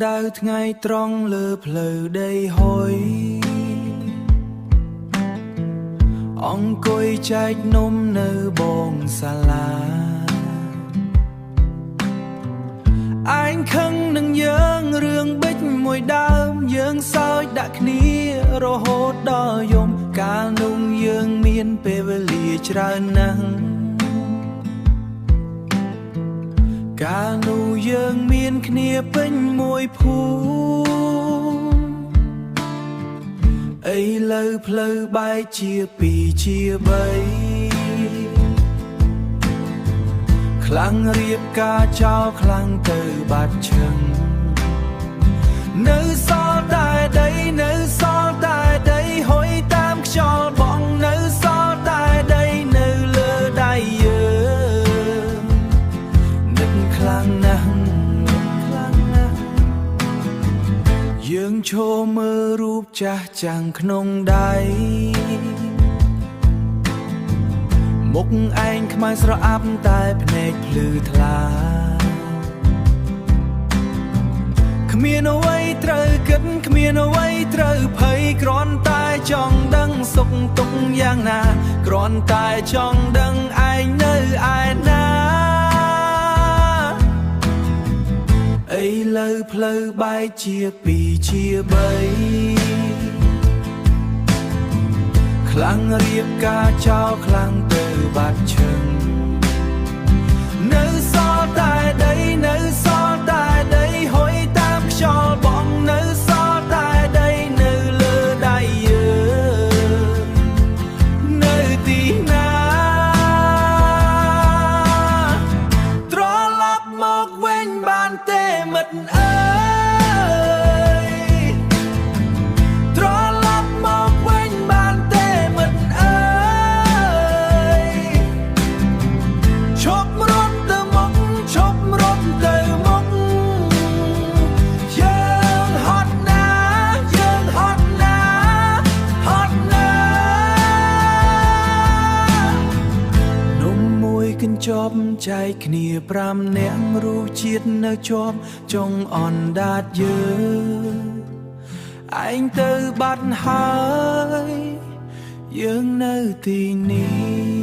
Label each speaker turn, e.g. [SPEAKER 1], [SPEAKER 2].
[SPEAKER 1] ដើរថ្ងៃត្រង់លើផ្លូវដីហុយអង្គុយចែកនំនៅបងសាលាឯងខឹងនឹងយើងរឿងបិចមួយដើមយើងសើចដាក់គ្នារហូតដល់យំកាលនោះយើងមានពេលវេលាច្រើនណាស់កាលនោះយើងមានគ្នាពេញមួយភូមិឥឡូវផ្លូវបែកជាពីរជាបីខ្លាំងរៀបការចោលខ្លាំងទៅបាត់ឈឹងនៅសល់តែដីនៅសល់តែដីហុយតាមខ្យល់បងនៅសល់តែដីនៅលើដៃយើងនឹកខ្លាំងណាស់យើងឈរមើលរូបចាស់ចាំងក្នុងដៃមុខឯងខ្មៅស្រអាប់តែភ្នែកភ្លឺថ្លាគ្មានអ្វីត្រូវគិតគ្មានអ្វីត្រូវភ័យគ្រាន់តែចង់ដឹងសុខទុក្ខយ៉ាងណាគ្រាន់តែចង់ដឹងឯងនៅឯណាឥឡូវផ្លូវបែកជាពីរជាបីខ្លាំងរៀបការចោលខ្លាំងទៅបាត់ឈឹងនៅសល់តែដីនៅសល់តែដីហុយតាមខ្យល់បងនៅសល់តែដីនៅលើដៃយើងនៅទីណាត្រឡប់មកវិញបានទេមិត្តអើយត្រឡប់មកវិញបានទេមិត្តអើយឈប់រត់ទៅមុខឈប់រត់ទៅមុខយើងហត់ណាយើងហត់ណាហត់ណានំមួយកញ្ចប់ចែកគ្នា5នាក់រសជាតិនៅជាប់ចុងអណ្ដាតយើងឯងទៅបាត់ហើយយើងនៅទីនេះ